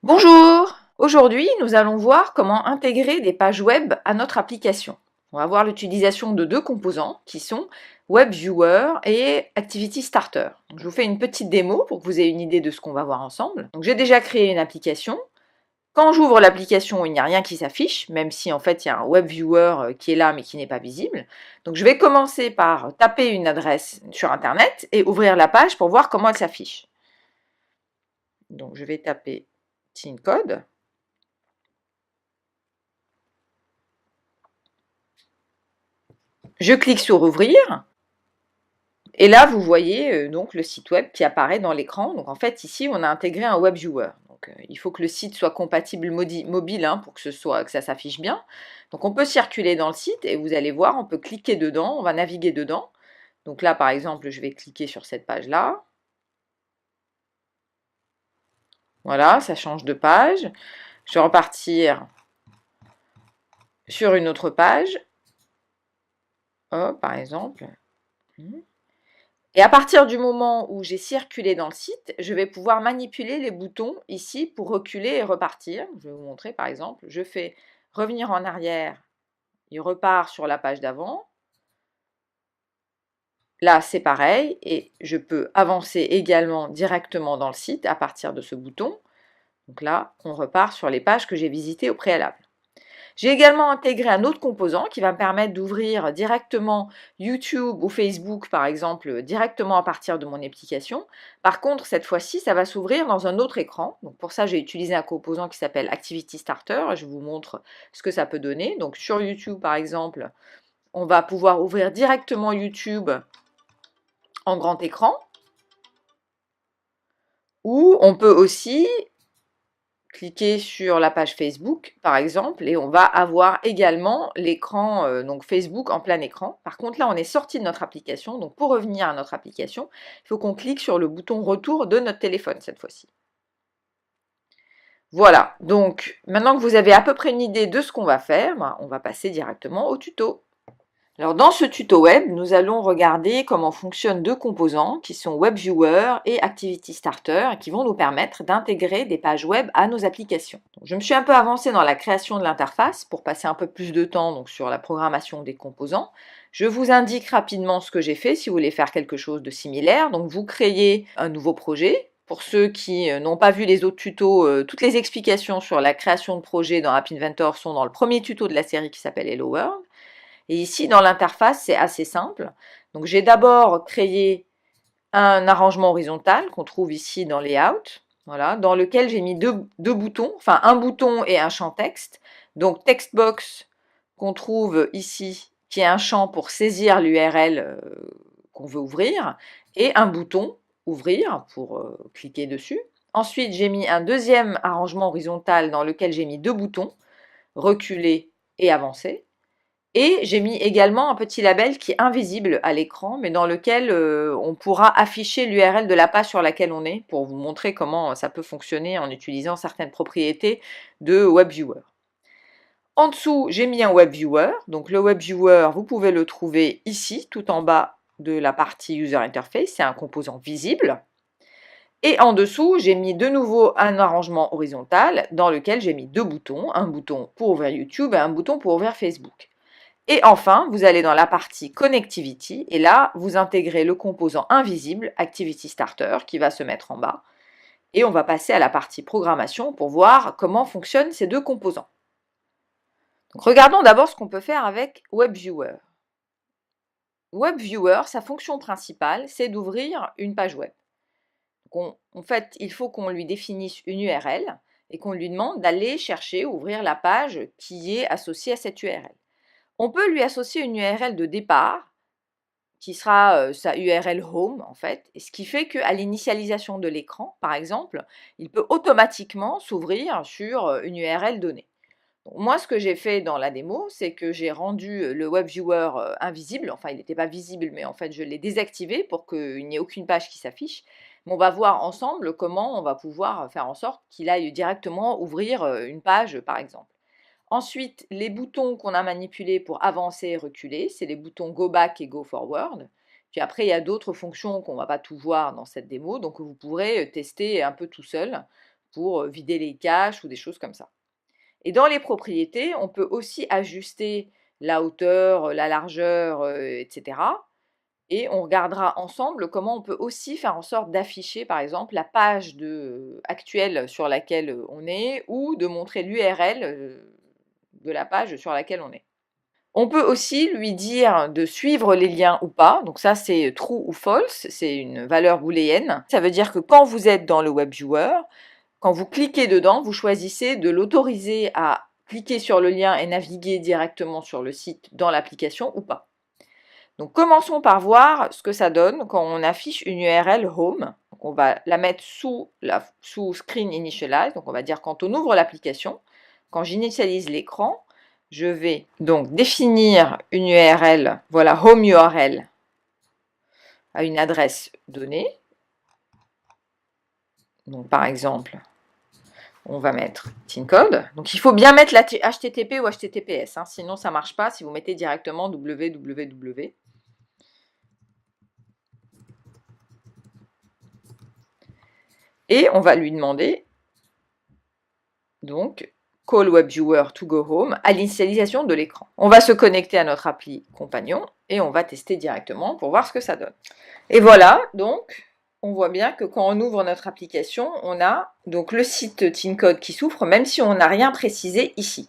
Bonjour! Aujourd'hui, nous allons voir comment intégrer des pages web à notre application. On va voir l'utilisation de deux composants qui sont WebViewer et Activity Starter. Donc, je vous fais une petite démo pour que vous ayez une idée de ce qu'on va voir ensemble. Donc, j'ai déjà créé une application. Quand j'ouvre l'application, il n'y a rien qui s'affiche, même si en fait il y a un WebViewer qui est là mais qui n'est pas visible. Donc je vais commencer par taper une adresse sur Internet et ouvrir la page pour voir comment elle s'affiche. Donc je vais taper TeamCode. Je clique sur ouvrir et là vous voyez donc le site web qui apparaît dans l'écran. Donc en fait ici on a intégré un web viewer. Donc il faut que le site soit compatible mobile pour que ça s'affiche bien. Donc on peut circuler dans le site et vous allez voir, on peut cliquer dedans, on va naviguer dedans. Donc là par exemple je vais cliquer sur cette page là. Voilà, ça change de page. Je vais repartir sur une autre page. Oh, par exemple. Et à partir du moment où j'ai circulé dans le site, je vais pouvoir manipuler les boutons ici pour reculer et repartir. Je vais vous montrer par exemple, je fais revenir en arrière, il repart sur la page d'avant. Là, c'est pareil et je peux avancer également directement dans le site à partir de ce bouton. Donc là, on repart sur les pages que j'ai visitées au préalable. J'ai également intégré un autre composant qui va me permettre d'ouvrir directement YouTube ou Facebook, par exemple, directement à partir de mon application. Par contre, cette fois-ci, ça va s'ouvrir dans un autre écran. Donc pour ça, j'ai utilisé un composant qui s'appelle Activity Starter. Je vous montre ce que ça peut donner. Donc sur YouTube, par exemple, on va pouvoir ouvrir directement YouTube en grand écran. Ou on peut aussi cliquer sur la page Facebook, par exemple, et on va avoir également l'écran donc Facebook en plein écran. Par contre, là, on est sorti de notre application. Donc, pour revenir à notre application, il faut qu'on clique sur le bouton retour de notre téléphone cette fois-ci. Voilà, donc maintenant que vous avez à peu près une idée de ce qu'on va faire, on va passer directement au tuto. Alors dans ce tuto web, nous allons regarder comment fonctionnent deux composants qui sont WebViewer et Activity Starter qui vont nous permettre d'intégrer des pages web à nos applications. Donc, je me suis un peu avancée dans la création de l'interface pour passer un peu plus de temps donc, sur la programmation des composants. Je vous indique rapidement ce que j'ai fait si vous voulez faire quelque chose de similaire. Donc vous créez un nouveau projet. Pour ceux qui n'ont pas vu les autres tutos, toutes les explications sur la création de projets dans App Inventor sont dans le premier tuto de la série qui s'appelle Hello World. Et ici, dans l'interface, c'est assez simple. Donc, j'ai d'abord créé un arrangement horizontal qu'on trouve ici dans Layout, voilà, dans lequel j'ai mis deux boutons, enfin un bouton et un champ texte. Donc, Textbox qu'on trouve ici, qui est un champ pour saisir l'URL qu'on veut ouvrir, et un bouton ouvrir pour cliquer dessus. Ensuite, j'ai mis un deuxième arrangement horizontal dans lequel j'ai mis deux boutons, reculer et avancer. Et j'ai mis également un petit label qui est invisible à l'écran, mais dans lequel on pourra afficher l'URL de la page sur laquelle on est, pour vous montrer comment ça peut fonctionner en utilisant certaines propriétés de WebViewer. En dessous, j'ai mis un WebViewer. Donc le WebViewer, vous pouvez le trouver ici, tout en bas de la partie User Interface. C'est un composant visible. Et en dessous, j'ai mis de nouveau un arrangement horizontal dans lequel j'ai mis deux boutons, un bouton pour ouvrir YouTube et un bouton pour ouvrir Facebook. Et enfin, vous allez dans la partie Connectivity et là, vous intégrez le composant invisible Activity Starter qui va se mettre en bas. Et on va passer à la partie programmation pour voir comment fonctionnent ces deux composants. Donc, regardons d'abord ce qu'on peut faire avec WebViewer. WebViewer, sa fonction principale, c'est d'ouvrir une page web. Donc en fait, il faut qu'on lui définisse une URL et qu'on lui demande d'aller chercher, ouvrir la page qui est associée à cette URL. On peut lui associer une URL de départ qui sera sa URL home en fait, et ce qui fait qu'à l'initialisation de l'écran, par exemple, il peut automatiquement s'ouvrir sur une URL donnée. Donc, moi, ce que j'ai fait dans la démo, c'est que j'ai rendu le WebViewer invisible, enfin il n'était pas visible, mais en fait je l'ai désactivé pour qu'il n'y ait aucune page qui s'affiche. Mais on va voir ensemble comment on va pouvoir faire en sorte qu'il aille directement ouvrir une page, par exemple. Ensuite, les boutons qu'on a manipulés pour avancer et reculer, c'est les boutons Go Back et Go Forward. Puis après, il y a d'autres fonctions qu'on ne va pas tout voir dans cette démo, donc vous pourrez tester un peu tout seul pour vider les caches ou des choses comme ça. Et dans les propriétés, on peut aussi ajuster la hauteur, la largeur, etc. Et on regardera ensemble comment on peut aussi faire en sorte d'afficher, par exemple, la page actuelle sur laquelle on est ou de montrer l'URL de la page sur laquelle on est. On peut aussi lui dire de suivre les liens ou pas. Donc ça, c'est true ou false. C'est une valeur booléenne. Ça veut dire que quand vous êtes dans le WebViewer, quand vous cliquez dedans, vous choisissez de l'autoriser à cliquer sur le lien et naviguer directement sur le site dans l'application ou pas. Donc commençons par voir ce que ça donne quand on affiche une URL home. Donc, on va la mettre sous Screen Initialize. Donc on va dire quand on ouvre l'application, quand j'initialise l'écran, je vais donc définir une URL, voilà, home URL, à une adresse donnée. Donc par exemple, on va mettre TinCode. Donc il faut bien mettre la HTTP ou HTTPS, hein, sinon ça ne marche pas si vous mettez directement www. Et on va lui demander donc Call WebViewer to go home à l'initialisation de l'écran. On va se connecter à notre appli compagnon et on va tester directement pour voir ce que ça donne. Et voilà, donc on voit bien que quand on ouvre notre application, on a donc le site TinCode qui s'ouvre, même si on n'a rien précisé ici.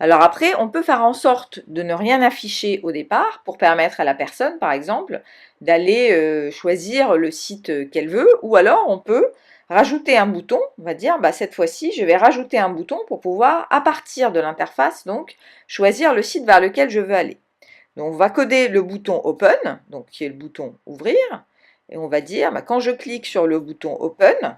Alors après, on peut faire en sorte de ne rien afficher au départ pour permettre à la personne, par exemple, d'aller choisir le site qu'elle veut, ou alors on peut rajouter un bouton, on va dire, bah, cette fois-ci, je vais rajouter un bouton pour pouvoir, à partir de l'interface, donc, choisir le site vers lequel je veux aller. Donc, on va coder le bouton Open, donc qui est le bouton Ouvrir, et on va dire, bah, quand je clique sur le bouton Open,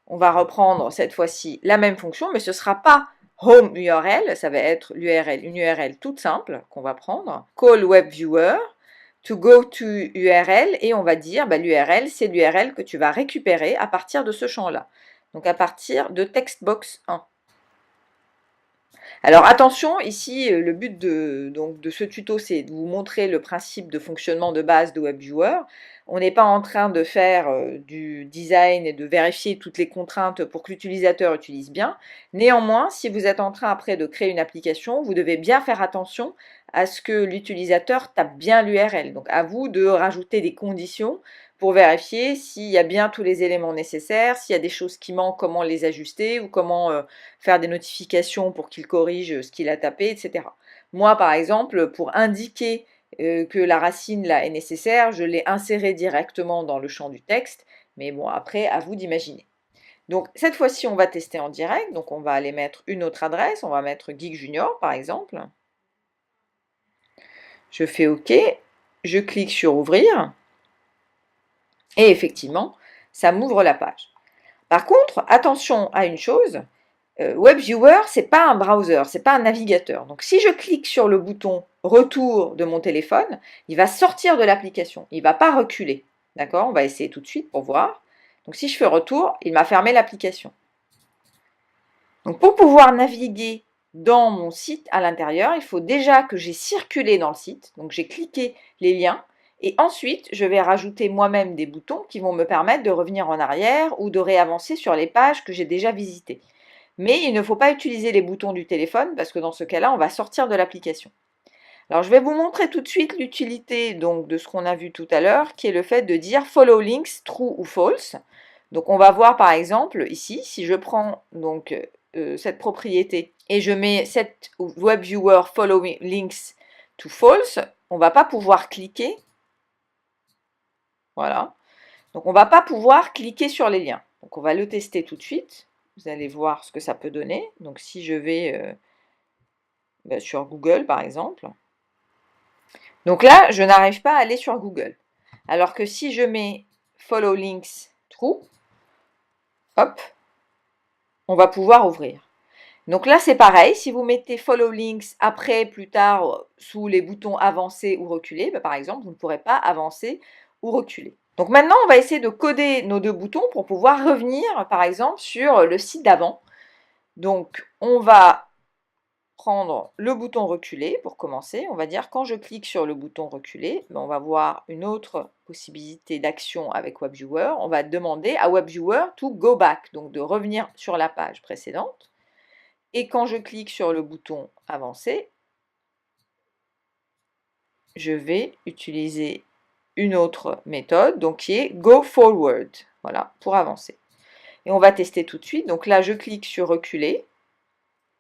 on va reprendre cette fois-ci la même fonction, mais ce ne sera pas Home URL, ça va être l'URL, une URL toute simple qu'on va prendre, Call WebViewer, to go to URL, et on va dire bah, l'URL, c'est l'URL que tu vas récupérer à partir de ce champ-là. Donc à partir de textbox 1. Alors attention, ici, le but de ce tuto, c'est de vous montrer le principe de fonctionnement de base de WebViewer. On n'est pas en train de faire du design et de vérifier toutes les contraintes pour que l'utilisateur utilise bien. Néanmoins, si vous êtes en train après de créer une application, vous devez bien faire attention à ce que l'utilisateur tape bien l'URL. Donc à vous de rajouter des conditions pour vérifier s'il y a bien tous les éléments nécessaires, s'il y a des choses qui manquent, comment les ajuster ou comment faire des notifications pour qu'il corrige ce qu'il a tapé, etc. Moi, par exemple, pour indiquer que la racine là est nécessaire, je l'ai insérée directement dans le champ du texte, mais bon, après, à vous d'imaginer. Donc, cette fois-ci, on va tester en direct, donc on va aller mettre une autre adresse, on va mettre Geek Junior, par exemple. Je fais OK, je clique sur Ouvrir, et effectivement, ça m'ouvre la page. Par contre, attention à une chose, WebViewer, ce n'est pas un browser, ce n'est pas un navigateur. Donc si je clique sur le bouton Retour de mon téléphone, il va sortir de l'application, il ne va pas reculer. D'accord? On va essayer tout de suite pour voir. Donc si je fais Retour, il m'a fermé l'application. Donc pour pouvoir naviguer dans mon site à l'intérieur, il faut déjà que j'ai circulé dans le site, donc j'ai cliqué les liens, et ensuite je vais rajouter moi-même des boutons qui vont me permettre de revenir en arrière ou de réavancer sur les pages que j'ai déjà visitées. Mais il ne faut pas utiliser les boutons du téléphone parce que dans ce cas-là, on va sortir de l'application. Alors, je vais vous montrer tout de suite l'utilité donc de ce qu'on a vu tout à l'heure, qui est le fait de dire follow links true ou false. Donc, on va voir par exemple ici, si je prends donc cette propriété et je mets cette WebViewer follow links to false, on ne va pas pouvoir cliquer. Voilà. Donc, on ne va pas pouvoir cliquer sur les liens. Donc, on va le tester tout de suite. Vous allez voir ce que ça peut donner. Donc, si je vais sur Google, par exemple. Donc là, je n'arrive pas à aller sur Google. Alors que si je mets Follow Links True, hop, on va pouvoir ouvrir. Donc là, c'est pareil. Si vous mettez Follow Links après, plus tard, sous les boutons avancer ou reculer, par exemple, vous ne pourrez pas avancer ou reculer. Donc maintenant, on va essayer de coder nos deux boutons pour pouvoir revenir, par exemple, sur le site d'avant. Donc, on va prendre le bouton reculer pour commencer. On va dire quand je clique sur le bouton reculer, on va voir une autre possibilité d'action avec WebViewer. On va demander à WebViewer to go back, donc de revenir sur la page précédente. Et quand je clique sur le bouton avancer, je vais utiliser une autre méthode, donc qui est go forward, voilà, pour avancer. Et on va tester tout de suite. Donc là, je clique sur reculer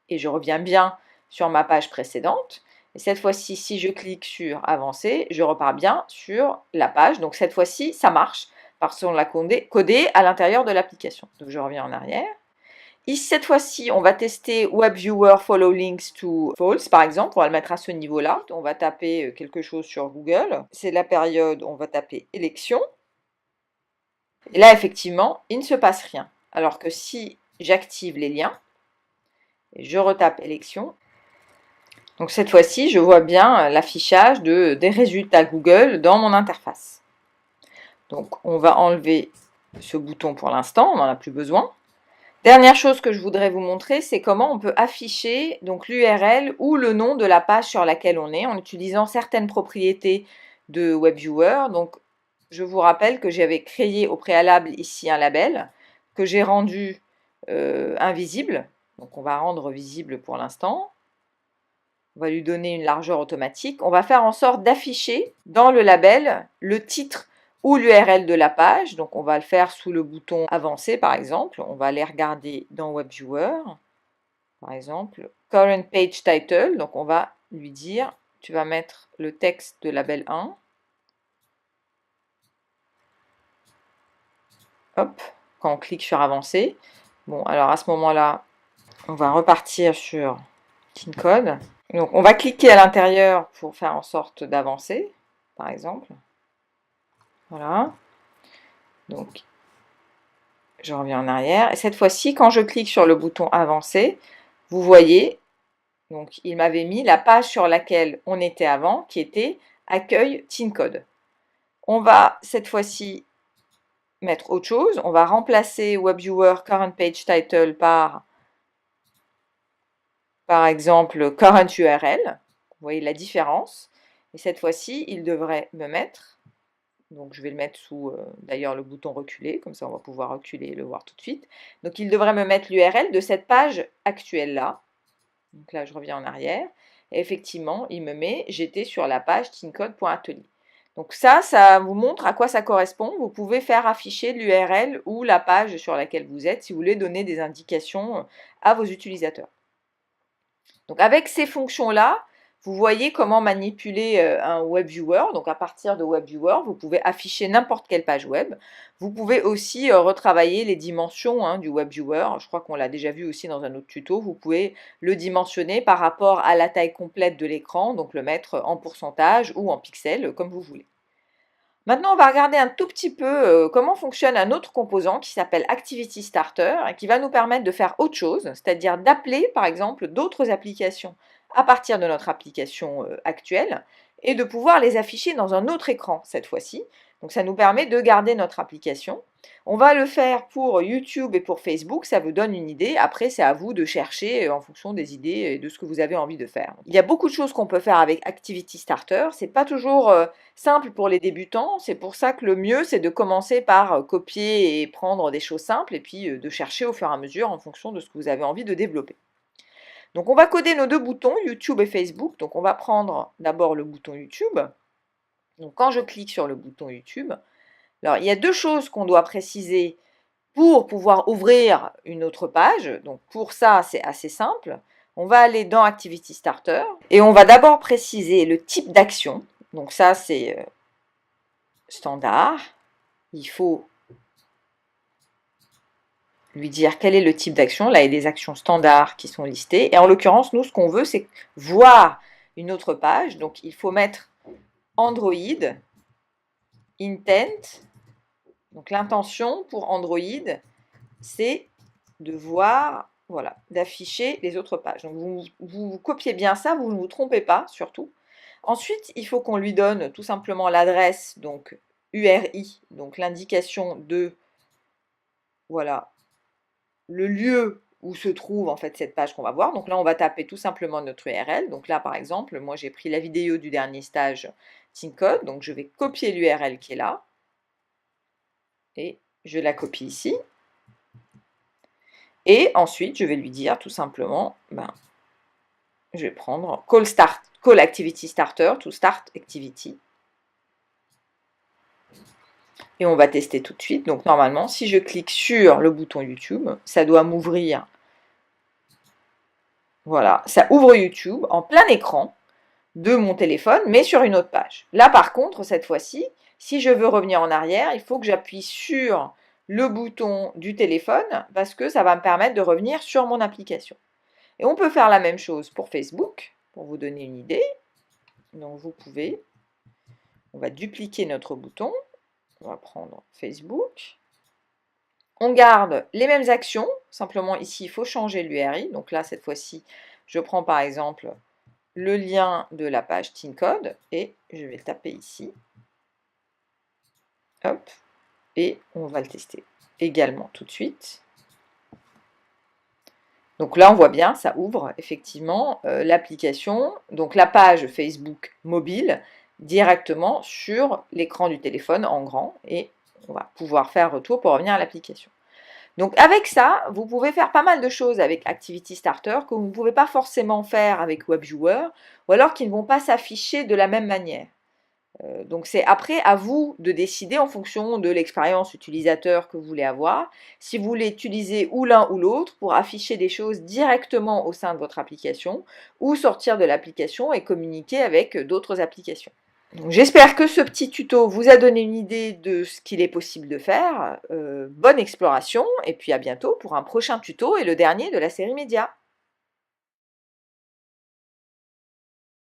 et je reviens bien sur ma page précédente. Et cette fois-ci, si je clique sur avancer, je repars bien sur la page. Donc cette fois-ci, ça marche parce qu'on l'a codé à l'intérieur de l'application. Donc je reviens en arrière. Ici, cette fois-ci, on va tester WebViewer Follow Links to False, par exemple. On va le mettre à ce niveau-là. On va taper quelque chose sur Google. C'est la période, on va taper élection. Et là, effectivement, il ne se passe rien. Alors que si j'active les liens, et je retape élection, donc cette fois-ci, je vois bien l'affichage des résultats Google dans mon interface. Donc on va enlever ce bouton pour l'instant, on n'en a plus besoin. Dernière chose que je voudrais vous montrer, c'est comment on peut afficher l'URL ou le nom de la page sur laquelle on est en utilisant certaines propriétés de WebViewer. Donc je vous rappelle que j'avais créé au préalable ici un label que j'ai rendu invisible. Donc on va rendre visible pour l'instant. On va lui donner une largeur automatique. On va faire en sorte d'afficher dans le label le titre ou l'URL de la page. Donc on va le faire sous le bouton avancer par exemple. On va aller regarder dans WebViewer. Par exemple, Current Page Title. Donc on va lui dire, tu vas mettre le texte de label 1. Hop, quand on clique sur avancer. Bon, alors à ce moment-là, on va repartir sur TeamCode. Donc on va cliquer à l'intérieur pour faire en sorte d'avancer, par exemple. Voilà. Donc je reviens en arrière. Et cette fois-ci, quand je clique sur le bouton avancer, vous voyez, donc il m'avait mis la page sur laquelle on était avant, qui était accueil TeamCode. On va cette fois-ci mettre autre chose. On va remplacer WebViewer Current Page Title par exemple Current URL. Vous voyez la différence. Et cette fois-ci, il devrait me mettre, donc je vais le mettre sous d'ailleurs le bouton reculer, comme ça on va pouvoir reculer et le voir tout de suite. Donc il devrait me mettre l'URL de cette page actuelle-là. Donc là je reviens en arrière. Et effectivement, il me met, j'étais sur la page teamcode.atelier. Donc ça vous montre à quoi ça correspond. Vous pouvez faire afficher l'URL ou la page sur laquelle vous êtes si vous voulez donner des indications à vos utilisateurs. Donc avec ces fonctions-là, vous voyez comment manipuler un WebViewer. Donc à partir de WebViewer, vous pouvez afficher n'importe quelle page web. Vous pouvez aussi retravailler les dimensions du WebViewer. Je crois qu'on l'a déjà vu aussi dans un autre tuto. Vous pouvez le dimensionner par rapport à la taille complète de l'écran, donc le mettre en pourcentage ou en pixels, comme vous voulez. Maintenant, on va regarder un tout petit peu comment fonctionne un autre composant qui s'appelle Activity Starter et qui va nous permettre de faire autre chose, c'est-à-dire d'appeler par exemple d'autres applications à partir de notre application actuelle et de pouvoir les afficher dans un autre écran cette fois-ci. Donc ça nous permet de garder notre application. On va le faire pour YouTube et pour Facebook, ça vous donne une idée. Après, c'est à vous de chercher en fonction des idées et de ce que vous avez envie de faire. Il y a beaucoup de choses qu'on peut faire avec Activity Starter. C'est pas toujours simple pour les débutants. C'est pour ça que le mieux, c'est de commencer par copier et prendre des choses simples et puis de chercher au fur et à mesure en fonction de ce que vous avez envie de développer. Donc on va coder nos deux boutons, YouTube et Facebook. Donc on va prendre d'abord le bouton YouTube. Donc quand je clique sur le bouton YouTube, alors il y a deux choses qu'on doit préciser pour pouvoir ouvrir une autre page. Donc pour ça, c'est assez simple. On va aller dans Activity Starter et on va d'abord préciser le type d'action. Donc ça, c'est standard. Il faut lui dire quel est le type d'action. Là, il y a des actions standards qui sont listées. Et en l'occurrence, nous, ce qu'on veut, c'est voir une autre page. Donc, il faut mettre Android, intent. Donc, l'intention pour Android, c'est de voir, voilà, d'afficher les autres pages. Donc, vous copiez bien ça, vous ne vous trompez pas, surtout. Ensuite, il faut qu'on lui donne tout simplement l'adresse, donc URI, donc l'indication de, voilà, le lieu où se trouve en fait cette page qu'on va voir. Donc là, on va taper tout simplement notre URL. Donc là, par exemple, moi j'ai pris la vidéo du dernier stage TeenCode, donc je vais copier l'URL qui est là, et je la copie ici. Et ensuite, je vais lui dire tout simplement, je vais prendre Call Activity Starter to Start Activity. Et on va tester tout de suite. Donc normalement, si je clique sur le bouton YouTube, ça doit m'ouvrir. Voilà, ça ouvre YouTube en plein écran de mon téléphone, mais sur une autre page. Là, par contre, cette fois-ci, si je veux revenir en arrière, il faut que j'appuie sur le bouton du téléphone parce que ça va me permettre de revenir sur mon application. Et on peut faire la même chose pour Facebook, pour vous donner une idée. Donc vous pouvez, on va dupliquer notre bouton, on va prendre Facebook. On garde les mêmes actions, simplement ici il faut changer l'URI. Donc là, cette fois-ci, je prends par exemple le lien de la page TeenCode et je vais le taper ici. Hop, et on va le tester également tout de suite. Donc là, on voit bien, ça ouvre effectivement l'application, donc la page Facebook mobile, directement sur l'écran du téléphone en grand, et on va pouvoir faire retour pour revenir à l'application. Donc avec ça, vous pouvez faire pas mal de choses avec Activity Starter que vous ne pouvez pas forcément faire avec WebViewer, ou alors qui ne vont pas s'afficher de la même manière. Donc c'est après à vous de décider en fonction de l'expérience utilisateur que vous voulez avoir, si vous voulez utiliser ou l'un ou l'autre pour afficher des choses directement au sein de votre application ou sortir de l'application et communiquer avec d'autres applications. J'espère que ce petit tuto vous a donné une idée de ce qu'il est possible de faire. Bonne exploration et puis à bientôt pour un prochain tuto et le dernier de la série média.